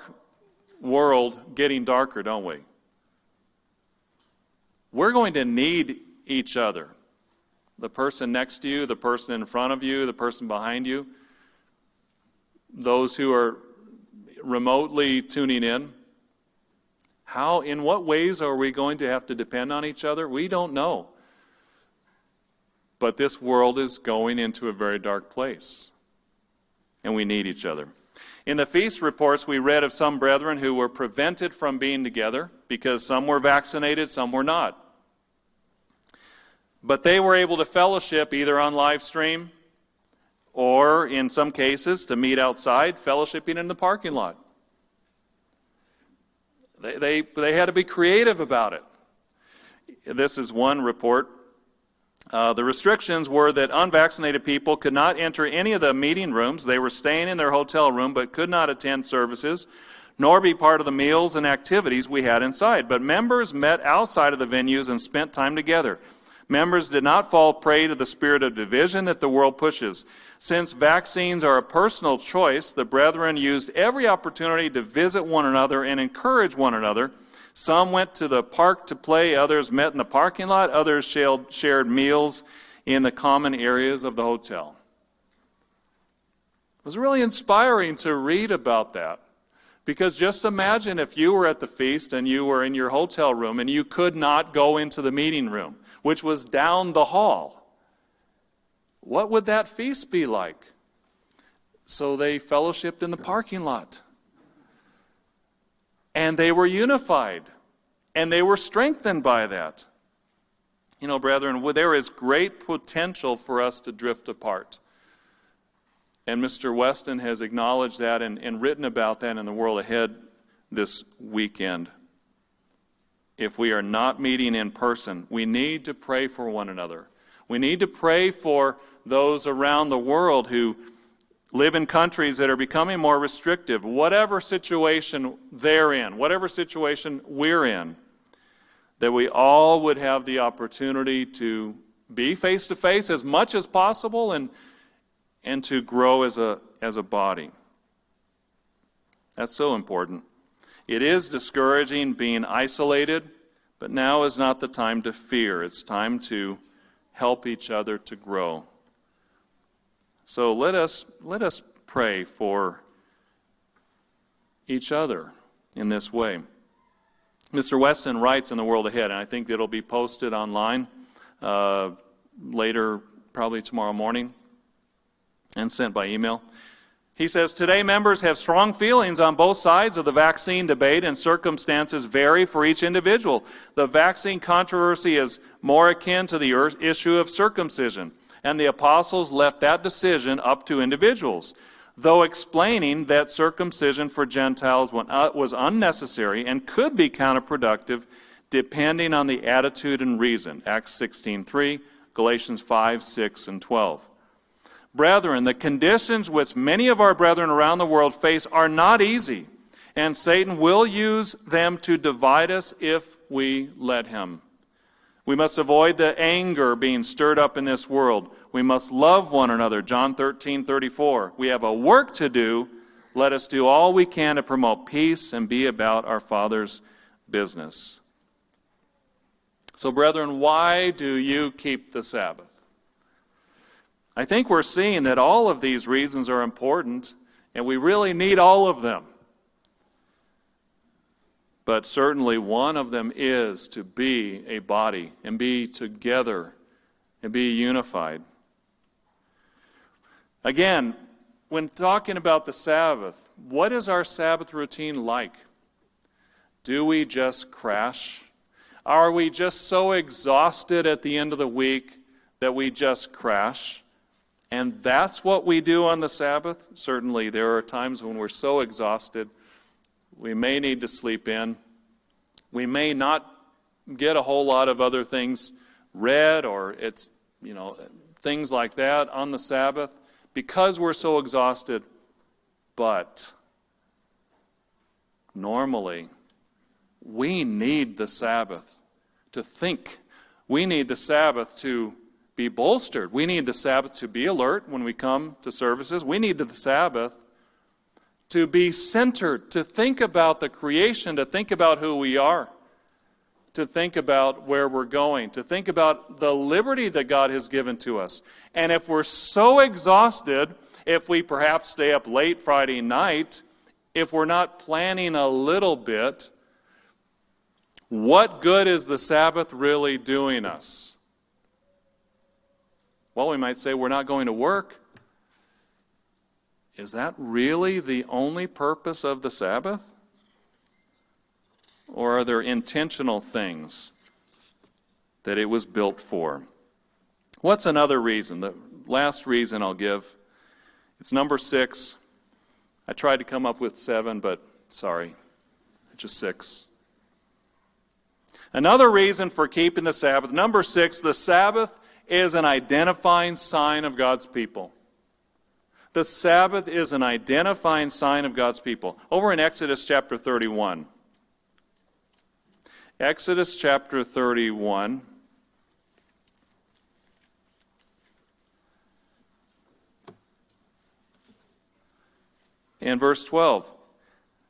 world getting darker, don't we? We're going to need each other. The person next to you, the person in front of you, the person behind you, those who are remotely tuning in. In what ways are we going to have to depend on each other? We don't know. But this world is going into a very dark place, and we need each other. In the feast reports, we read of some brethren who were prevented from being together because some were vaccinated, some were not. But they were able to fellowship either on live stream or, in some cases, to meet outside, fellowshipping in the parking lot. They had to be creative about it. This is one report. The restrictions were that unvaccinated people could not enter any of the meeting rooms. They were staying in their hotel room but could not attend services, nor be part of the meals and activities we had inside. But members met outside of the venues and spent time together. Members did not fall prey to the spirit of division that the world pushes. Since vaccines are a personal choice, the brethren used every opportunity to visit one another and encourage one another. Some went to the park to play, others met in the parking lot, others shared meals in the common areas of the hotel. It was really inspiring to read about that. Because just imagine if you were at the feast and you were in your hotel room and you could not go into the meeting room, which was down the hall. What would that feast be like? So they fellowshiped in the parking lot. And they were unified. And they were strengthened by that. You know, brethren, there is great potential for us to drift apart. And Mr. Weston has acknowledged that and written about that in the World Ahead this weekend. If we are not meeting in person, we need to pray for one another. We need to pray for those around the world who live in countries that are becoming more restrictive, whatever situation they're in, whatever situation we're in, that we all would have the opportunity to be face-to-face as much as possible and to grow as a body. That's so important. It is discouraging being isolated, but now is not the time to fear. It's time to help each other to grow. So let us pray for each other in this way. Mr. Weston writes in the World Ahead, and I think it'll be posted online later, probably tomorrow morning, and sent by email. He says, today members have strong feelings on both sides of the vaccine debate, and circumstances vary for each individual. The vaccine controversy is more akin to the issue of circumcision, and the apostles left that decision up to individuals, though explaining that circumcision for Gentiles was unnecessary and could be counterproductive depending on the attitude and reason. Acts 16:3, Galatians 5, 6, and 12. Brethren, the conditions which many of our brethren around the world face are not easy, and Satan will use them to divide us if we let him. We must avoid the anger being stirred up in this world. We must love one another, John 13:34. We have a work to do. Let us do all we can to promote peace and be about our Father's business. So, brethren, why do you keep the Sabbath? I think we're seeing that all of these reasons are important, and we really need all of them. But certainly one of them is to be a body and be together and be unified. Again, when talking about the Sabbath, what is our Sabbath routine like? Do we just crash? Are we just so exhausted at the end of the week that we just crash? And that's what we do on the Sabbath? Certainly, there are times when we're so exhausted, we may need to sleep in. We may not get a whole lot of other things read or things like that on the Sabbath because we're so exhausted. But normally, we need the Sabbath to think. We need the Sabbath to be bolstered. We need the Sabbath to be alert when we come to services. We need the Sabbath to be centered, to think about the creation, to think about who we are, to think about where we're going, to think about the liberty that God has given to us. And if we're so exhausted, if we perhaps stay up late Friday night, if we're not planning a little bit, what good is the Sabbath really doing us? Well, we might say we're not going to work. Is that really the only purpose of the Sabbath? Or are there intentional things that it was built for? What's another reason? The last reason I'll give, it's number 6. I tried to come up with 7, but sorry, just 6. Another reason for keeping the Sabbath, number 6, the Sabbath is an identifying sign of God's people. The Sabbath is an identifying sign of God's people. Over in Exodus chapter 31. Exodus chapter 31. In verse 12.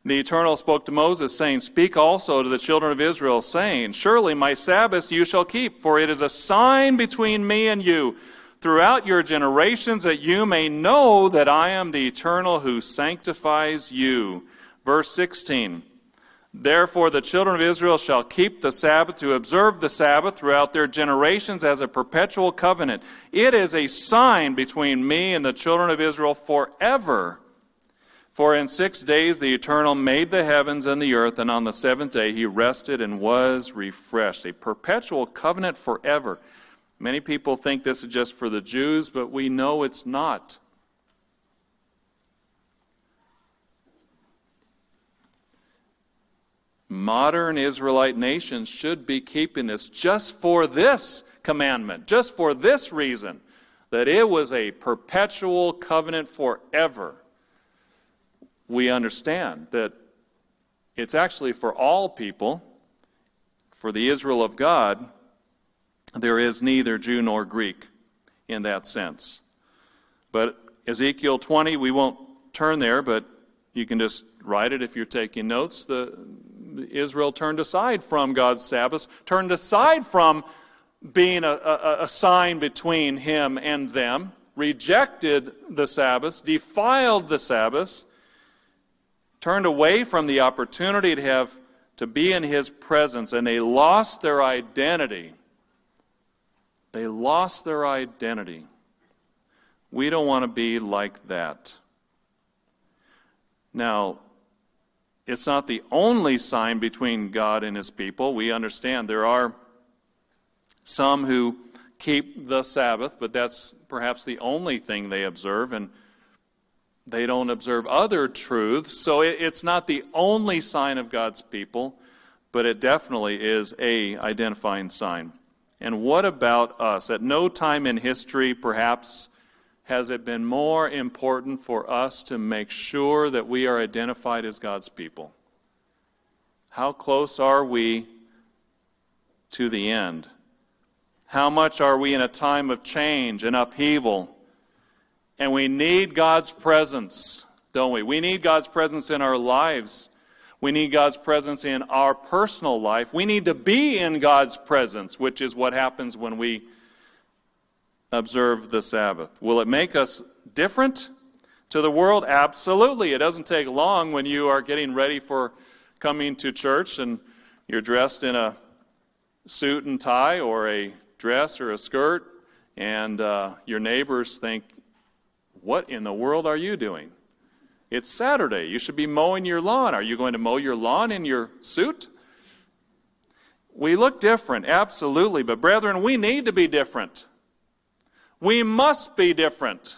The Eternal spoke to Moses, saying, Speak also to the children of Israel, saying, Surely my Sabbaths you shall keep, for it is a sign between me and you throughout your generations, that you may know that I am the Eternal who sanctifies you. Verse 16. Therefore the children of Israel shall keep the Sabbath, to observe the Sabbath throughout their generations as a perpetual covenant. It is a sign between me and the children of Israel forever. For in 6 days the Eternal made the heavens and the earth, and on the seventh day he rested and was refreshed. A perpetual covenant forever. Many people think this is just for the Jews, but we know it's not. Modern Israelite nations should be keeping this just for this commandment, just for this reason, that it was a perpetual covenant forever. We understand that it's actually for all people, for the Israel of God. There is neither Jew nor Greek in that sense. But Ezekiel 20, we won't turn there, but you can just write it if you're taking notes. Israel turned aside from God's Sabbath, turned aside from being a sign between him and them, rejected the Sabbath, defiled the Sabbath, turned away from the opportunity to be in his presence, and they lost their identity. They lost their identity. We don't want to be like that. Now, it's not the only sign between God and his people. We understand there are some who keep the Sabbath, but that's perhaps the only thing they observe, and they don't observe other truths. So it's not the only sign of God's people, but it definitely is an identifying sign. And what about us? At no time in history, perhaps, has it been more important for us to make sure that we are identified as God's people. How close are we to the end? How much are we in a time of change and upheaval? And we need God's presence, don't we? We need God's presence in our lives. We need God's presence in our personal life. We need to be in God's presence, which is what happens when we observe the Sabbath. Will it make us different to the world? Absolutely. It doesn't take long when you are getting ready for coming to church and you're dressed in a suit and tie or a dress or a skirt, and your neighbors think, what in the world are you doing? It's Saturday. You should be mowing your lawn. Are you going to mow your lawn in your suit? We look different, absolutely. But brethren, we need to be different. We must be different.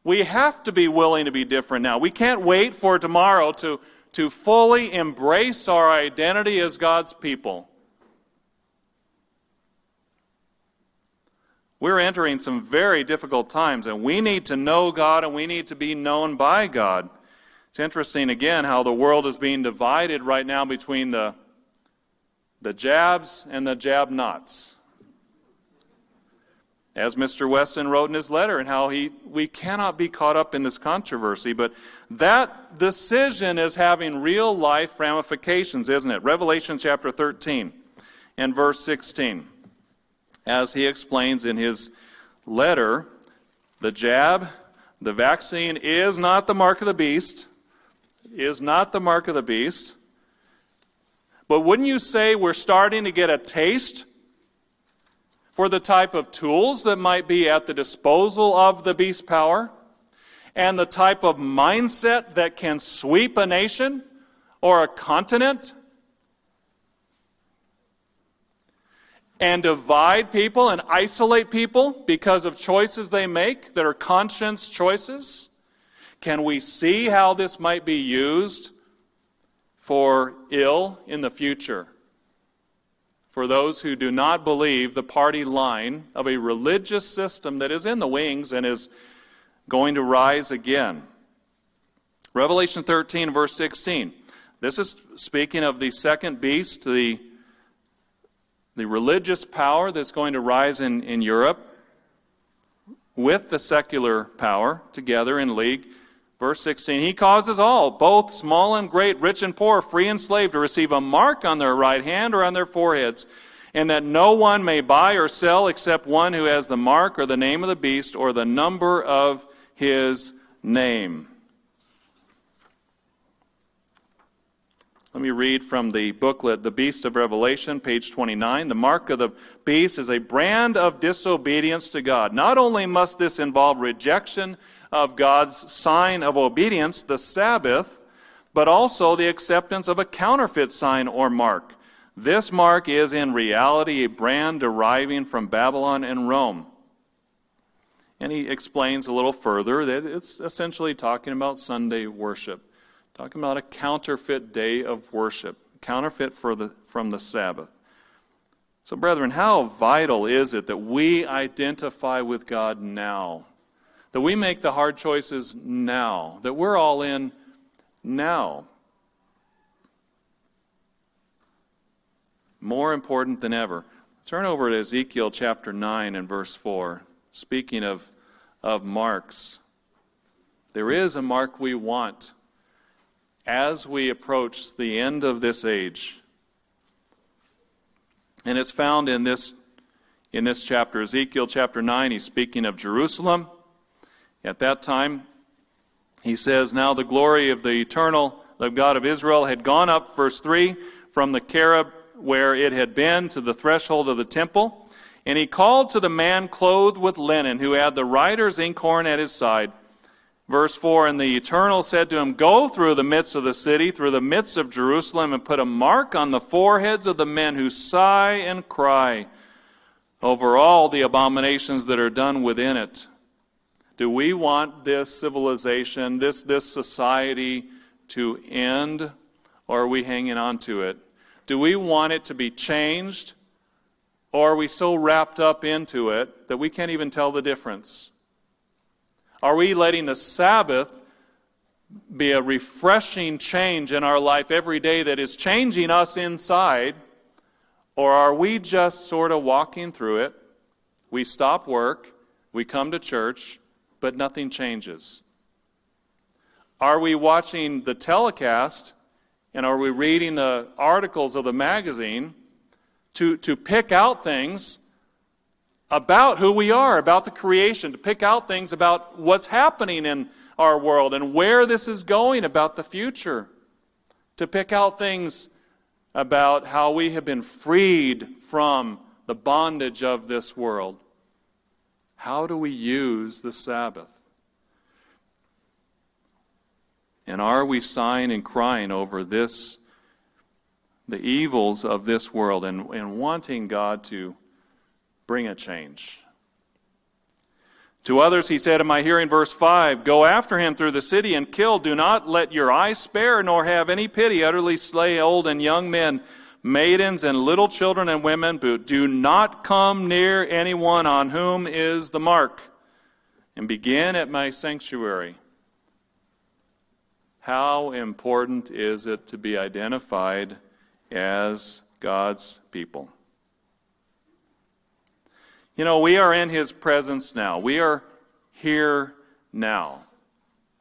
We have to be willing to be different now. We can't wait for tomorrow to fully embrace our identity as God's people. We're entering some very difficult times, and we need to know God, and we need to be known by God. It's interesting, again, how the world is being divided right now between the jabs and the jab-nots. As Mr. Weston wrote in his letter, and how we cannot be caught up in this controversy, but that decision is having real-life ramifications, isn't it? Revelation chapter 13 and verse 16. As he explains in his letter, the jab, the vaccine, is not the mark of the beast. Is not the mark of the beast. But wouldn't you say we're starting to get a taste for the type of tools that might be at the disposal of the beast power, and the type of mindset that can sweep a nation or a continent and divide people and isolate people because of choices they make that are conscience choices? Can we see how this might be used for ill in the future? for those who do not believe the party line of a religious system that is in the wings and is going to rise again. Revelation 13, verse 16. This is speaking of the second beast, the religious power that's going to rise in Europe with the secular power together in league. Verse 16, he causes all, both small and great, rich and poor, free and slave, to receive a mark on their right hand or on their foreheads, and that no one may buy or sell except one who has the mark or the name of the beast or the number of his name. Let me read from the booklet, The Beast of Revelation, page 29. The mark of the beast is a brand of disobedience to God. Not only must this involve rejection of God's sign of obedience, the Sabbath, but also the acceptance of a counterfeit sign or mark. This mark is in reality a brand deriving from Babylon and Rome. And he explains a little further that it's essentially talking about Sunday worship, talking about a counterfeit day of worship, counterfeit from the Sabbath. So, brethren, how vital is it that we identify with God now? That we make the hard choices now, that we're all in now. More important than ever. Turn over to Ezekiel chapter 9 and verse 4. Speaking of marks. There is a mark we want as we approach the end of this age. And it's found in this chapter, Ezekiel chapter 9. He's speaking of Jerusalem. At that time, he says, now the glory of the eternal, the God of Israel, had gone up, verse 3, from the cherub where it had been to the threshold of the temple. And he called to the man clothed with linen, who had the writer's inkhorn at his side. Verse 4, and the Eternal said to him, go through the midst of the city, through the midst of Jerusalem, and put a mark on the foreheads of the men who sigh and cry over all the abominations that are done within it. Do we want this civilization, this society to end, or are we hanging on to it? Do we want it to be changed, or are we so wrapped up into it that we can't even tell the difference? Are we letting the Sabbath be a refreshing change in our life every day that is changing us inside, or are we just sort of walking through it? We stop work, we come to church, but nothing changes. Are we watching the telecast and are we reading the articles of the magazine to pick out things about who we are, about the creation, to pick out things about what's happening in our world and where this is going, about the future, to pick out things about how we have been freed from the bondage of this world? How do we use the Sabbath? And are we sighing and crying over this, the evils of this world, and wanting God to bring a change? To others he said in my hearing, verse 5, go after him through the city and kill. Do not let your eye spare, nor have any pity. Utterly slay old and young men, maidens and little children and women, but do not come near anyone on whom is the mark, and begin at my sanctuary. How important is it to be identified as God's people? You know, we are in His presence now. We are here now,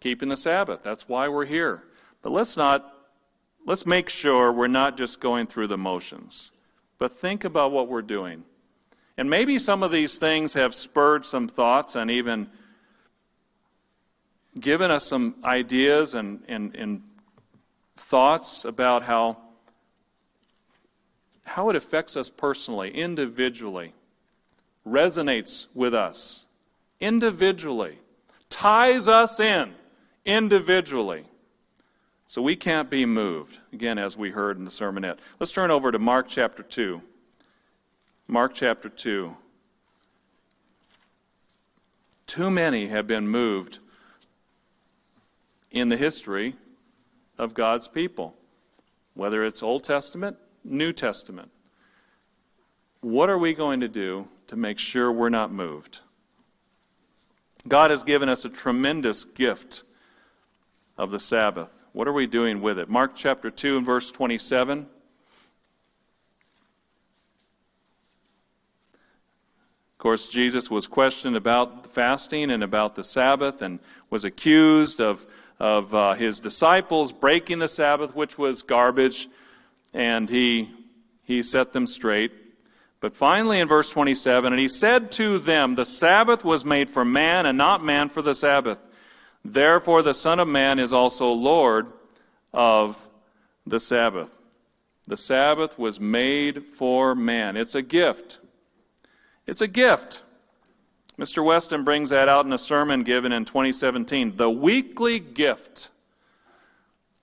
keeping the Sabbath. That's why we're here. But let's make sure we're not just going through the motions, but think about what we're doing. And maybe some of these things have spurred some thoughts and even given us some ideas and thoughts about how it affects us personally, individually, resonates with us individually, ties us in individually. So we can't be moved, again, as we heard in the sermonette. Let's turn over to Mark chapter 2. Mark chapter 2. Too many have been moved in the history of God's people, whether it's Old Testament, New Testament. what are we going to do to make sure we're not moved? God has given us a tremendous gift of the Sabbath. What are we doing with it? Mark chapter 2 and verse 27. Of course, Jesus was questioned about fasting and about the Sabbath and was accused of his disciples breaking the Sabbath, which was garbage, and he set them straight. But finally in verse 27, and he said to them, the Sabbath was made for man, and not man for the Sabbath. Therefore the Son of Man is also Lord of the Sabbath. The Sabbath was made for man. It's a gift. It's a gift. Mr. Weston brings that out in a sermon given in 2017. The weekly gift.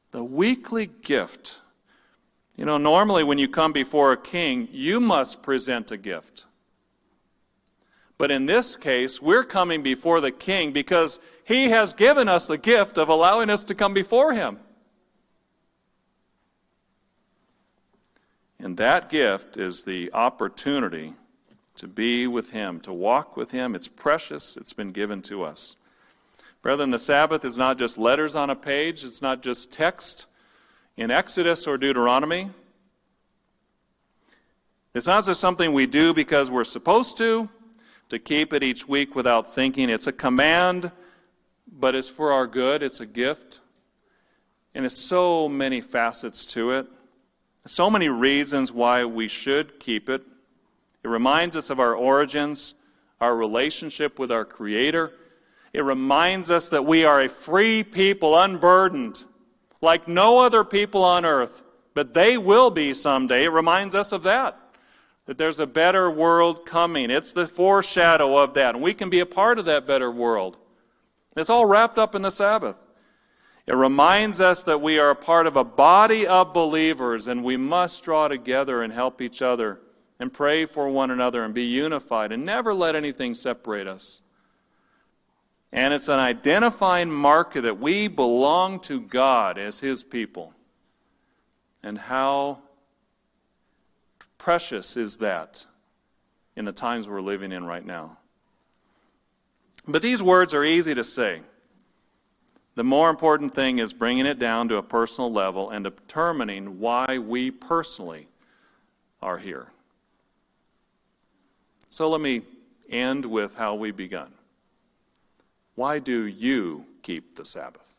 The weekly gift. You know, normally when you come before a king, you must present a gift. But in this case, we're coming before the king because he has given us the gift of allowing us to come before him. And that gift is the opportunity to be with him, to walk with him. It's precious. It's been given to us. Brethren, the Sabbath is not just letters on a page. It's not just text in Exodus or Deuteronomy. It's not just something we do because we're supposed to keep it each week without thinking. It's a command, but it's for our good. It's a gift. And there's so many facets to it. So many reasons why we should keep it. It reminds us of our origins, our relationship with our Creator. It reminds us that we are a free people, unburdened, like no other people on earth, but they will be someday. It reminds us of that there's a better world coming. It's the foreshadow of that, and we can be a part of that better world. It's all wrapped up in the Sabbath. It reminds us that we are a part of a body of believers, and we must draw together and help each other and pray for one another and be unified and never let anything separate us. And it's an identifying marker that we belong to God as his people. And how precious is that in the times we're living in right now. But these words are easy to say. The more important thing is bringing it down to a personal level and determining why we personally are here. So let me end with how we begun. Why do you keep the Sabbath?